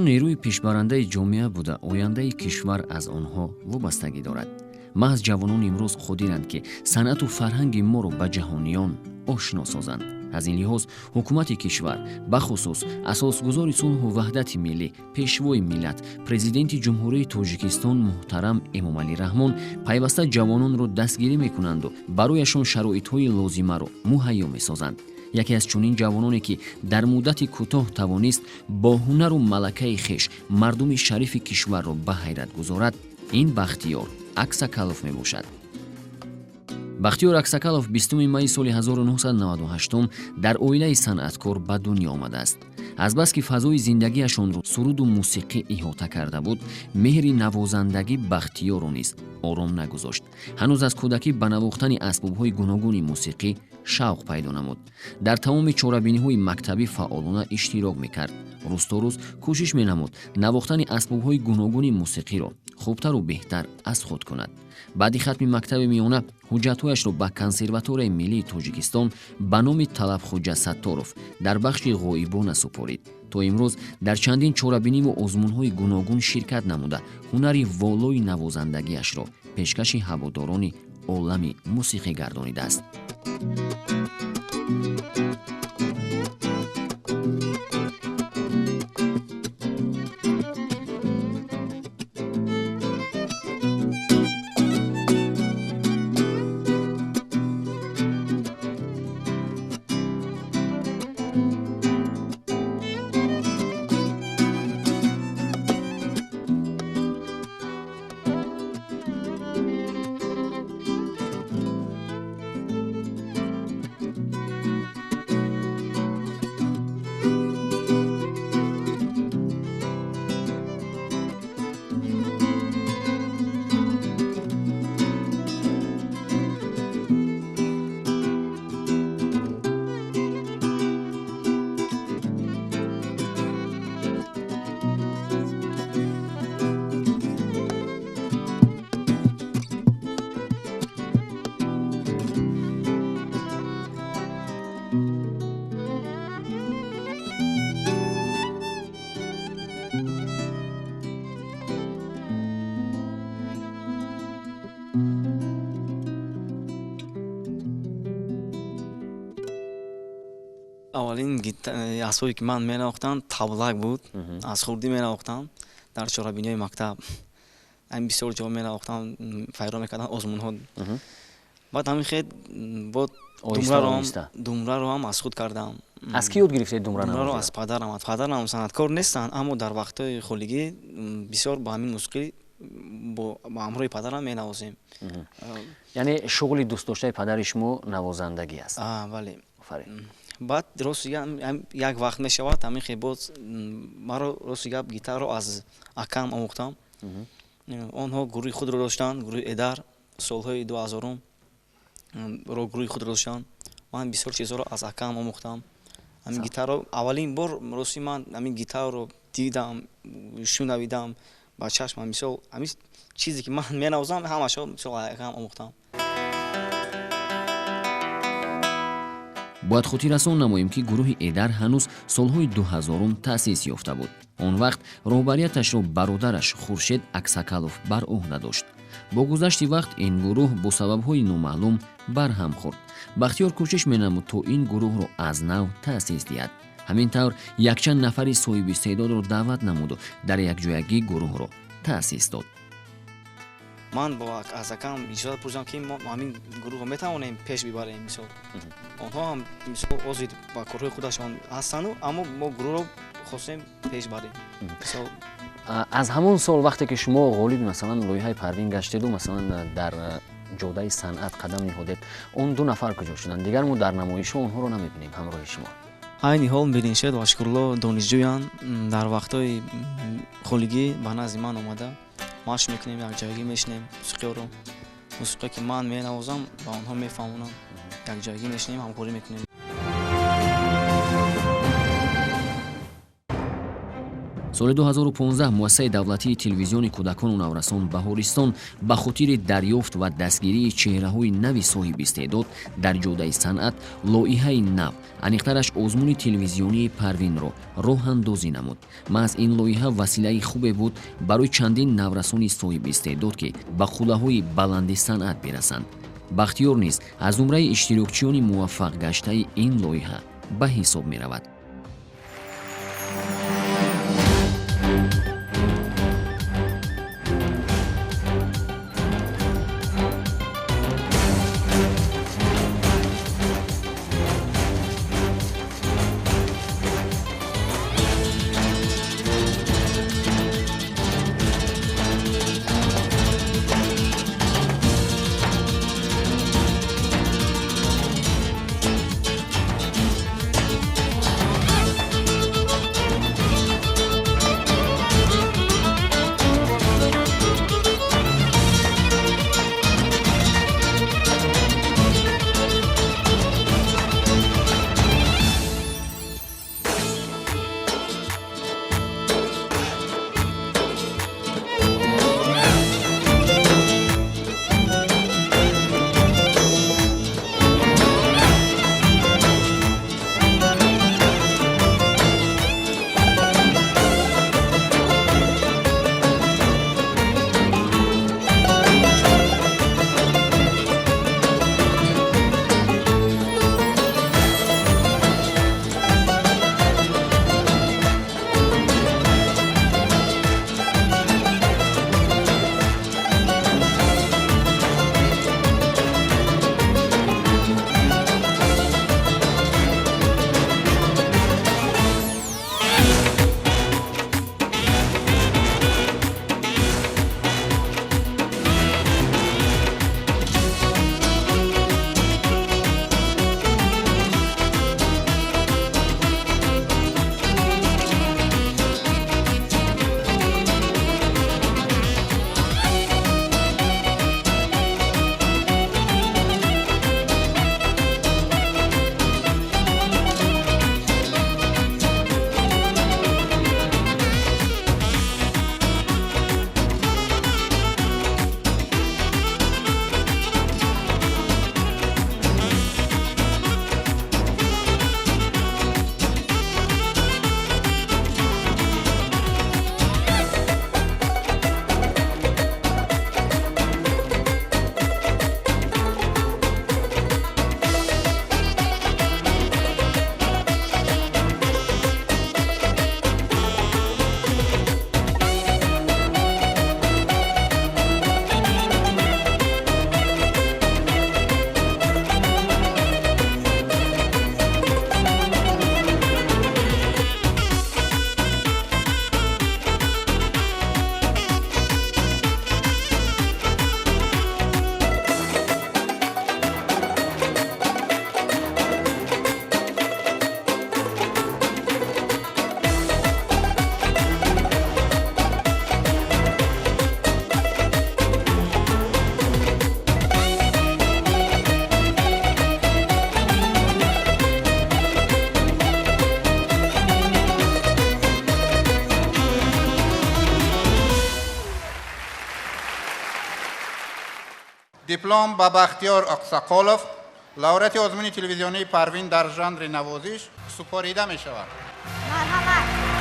نیروی پیشبرنده جامعه بوده آینده کشور از آنها وابستگی دارد. محض جوانان امروز خودیرند که صنعت و فرهنگ ما رو به جهانیان آشنا سازند. از این لحاظ حکومت کشور بخصوص اساسگزار صلح و وحدت ملی پیشوای ملت پرزیدنت جمهوری تاجیکستان محترم امامعلی رحمان پیوسته جوانان رو دستگیری میکنند و برایشان شرایط‌های لازمه رو مهیا میسازند. یکی از چنین جوانانی که در مدت کوتاه توانست با هنر و ملکه خویش مردم شریف کشور را به حیرت گذارد، این بختیار اکسکالوف می باشد. بختیار اکسکالوف 20 می سال 1998 در عائله صنعتکار به دنیا آمده است. از بس که فضای زندگیشان را سرود و موسیقی احاطه کرده بود، مهر نوازندگی بختیار را نیز آرام نگذاشت. هنوز از کودکی به نواختن اسباب‌های گوناگون موسیقی شوق پیدا نمود. در تمام چاره‌بینی‌های مکتبی فعالانه اشتراک می‌کرد. روز تا روز کوشش می‌نمود نواختن اسباب‌های گوناگون موسیقی را خوبتر و بهتر از خود کند. بعد ختم مکتب میانه حجت‌هایش را به کنسرواتوری ملی تاجیکستان به نام طلب خوجا ستاروف در بخش غایبانه سپارید. تا امروز در چندین چاره‌بینی و آزمون‌های گوناگون شرکت نموده هنری والای نوازندگیش را پیشکش هواداران عالم موسیقی گردانیده است. اولین اسبابی که من می‌نواختم طبلک بود. از خردی می‌نواختم در چهاربینی مکتب. این بسیار جا می‌نواختم، فیرا می‌کردم آزمون‌ها. بعد همین خیلی بود دومره رو هم از خود کردم. از کی یاد گرفتید دومره رو؟ از پدرم. پدرم صنعتکار نیستن اما در وقت‌های خلگی بسیار با همین موسیقی با همراه پدرم می‌نوازیم. یعنی شغلی دوست داشته پدر شما نوازندگی است. بله. بعد راست یک وقت میشود همین خیلی باز مرا راست گیتار رو از اکم آموختم. آنها گروه خود رو داشتن، گروه ادار سالهای 2000 رو گروه خود رو داشتن. من بسیار چیزها رو از اکم آموختم. همین گیتار رو اولین بار راستی من همین گیتار رو دیدم، شنیدم با چشمم. مثلا همین چیزی که من می‌نوازم همه‌شو مثلا اکم آموختم. باید خاطر رسان نماییم که گروه ایدر هنوز سالهای 2000 تأسیس یافته بود. آن وقت رهبریتش را برادرش خورشید اکسکالوف بر عهده داشت. با گذشت وقت این گروه با سبب‌های نامعلوم برهم خورد. بختیار کوشش می‌نمود تا این گروه را از نو تأسیس دهد. همین طور یکچند نفری صاحب استعداد را دعوت نمود و در یک جایگی گروه را تأسیس داد. من با از اکم اجازه پرسیدم که ما همین گروه رو میتوانیم پیش ببریم. مثلا آنها هم مثلا عضو با کارهای خودشان هستند اما ما گروه رو خواستیم پیش بریم. از همون سال وقتی که شما غالب مثلا لایحه پروین گشتید و مثلا در جاده صنعت قدم نهادید، اون دو نفر کجا شدن؟ دیگر ما در نمایش اونها رو نمیبینیم همراه شما. عین حال می‌بینید شد و اشکرالله دانشجویان در وقت‌های خلگی به نزد من اومده. ماش میکنیم، یک جایگی میشنیم موسیقی که من مینوازم و آنها میفهمونن، یک جایگی میشنیم همکاری میکنیم. соли 2015 муассисаи давлатии телевизиони кӯдакону наврасон баҳористон ба хотири дарёфт ва дастгирии чеҳраҳои нави соҳиби истеъдод дар ҷодаи санъат лоиҳаи нав, аниқтараш озмуни телевизионии Парвинро роҳандозӣ намуд. маҳз ин лоиҳа василаи хубе буд барои чандин наврасони соҳиби истеъдод ки ба қуллаҳои баланди санъат бирасанд. бахтиёр низ аз зумраи иштирокчиёни муваффақ гаштаи ин лоиҳа ба ҳисоб меравад. دیپلم با بختیار اقساقالوف لaureat آزمون تلویزیونی پروین در ژانر نوازش سپاریده می شود. مرحبا.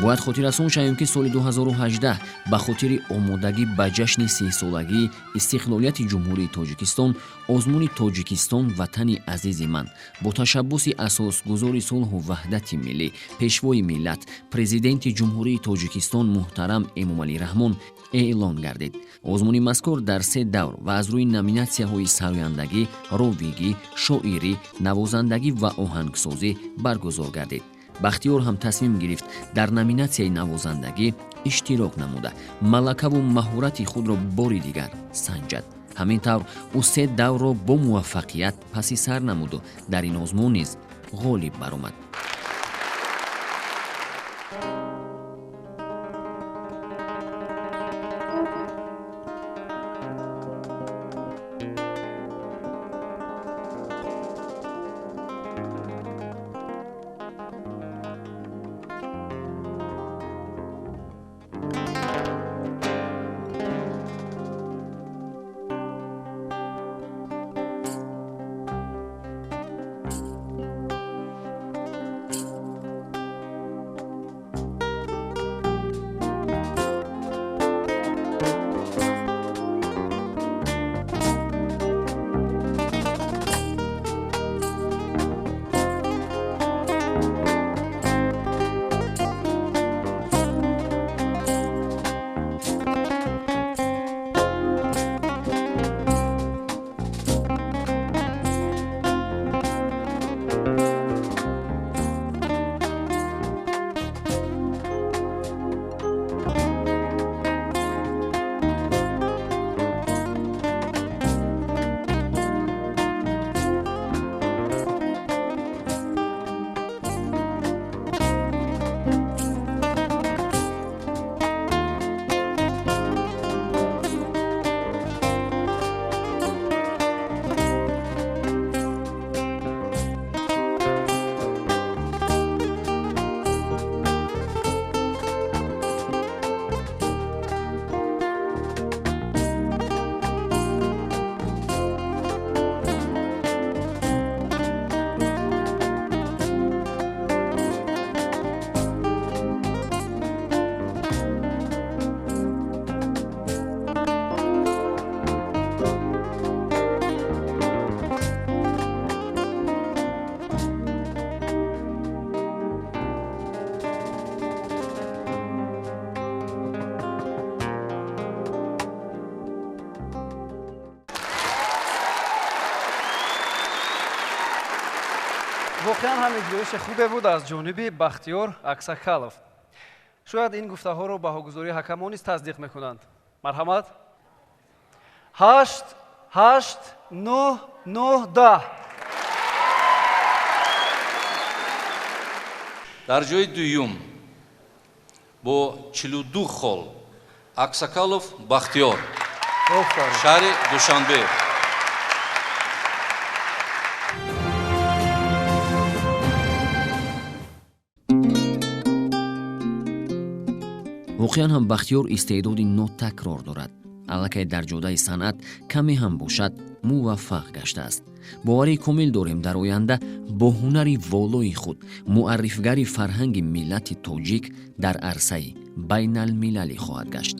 бояд хотиррасон шавем ки соли 2018 ба хотири омодагӣ ба ҷашни 30-солагии истиқлолияти ҷумҳурии тоҷикистон озмуни тоҷикистон ватани азизи ман бо ташаббуси асосгузори сулҳу ваҳдати миллӣ пешвои миллат президенти ҷумҳурии тоҷикистон муҳтарам Эмомалӣ Раҳмон эълон гардид. озмуни мазкур дар 3 давр ва аз рӯи номинатсияҳои сарояндагӣ, ровигӣ, шоирӣ, навозандагӣ ва оҳангсозӣ баргузор гардид. бахтиёр ҳам тасмим гирифт дар номинатсияи навозандагӣ иштирок намуда малакаву маҳорати худро бори дигар санҷад. ҳамин тавр ӯ 3 даврро бо муваффақият паси сар намуду дар ин озмун низ ғолиб баромад. واقعا هم اجرایش خوبه بود از جانب بختیار اکساکالov. شاید این گفته‌ها رو بهاگذاری حکمان نیز تصدیق میکنند. مرحمت. 8 8 9 9 10. در جای دوم با 42 خال اکساکالov بختیار شهر دوشنبه. воқеан ҳам бахтиёр истеъдоди нотакрор дорад. аллакай дар ҷодаи санъат каме ҳам бошад муваффақ гаштааст. боварии комил дорем дар оянда бо ҳунари волои худ муаррифгари фарҳанги миллати тоҷик дар арсаи байналмилалӣ хоҳад гашт.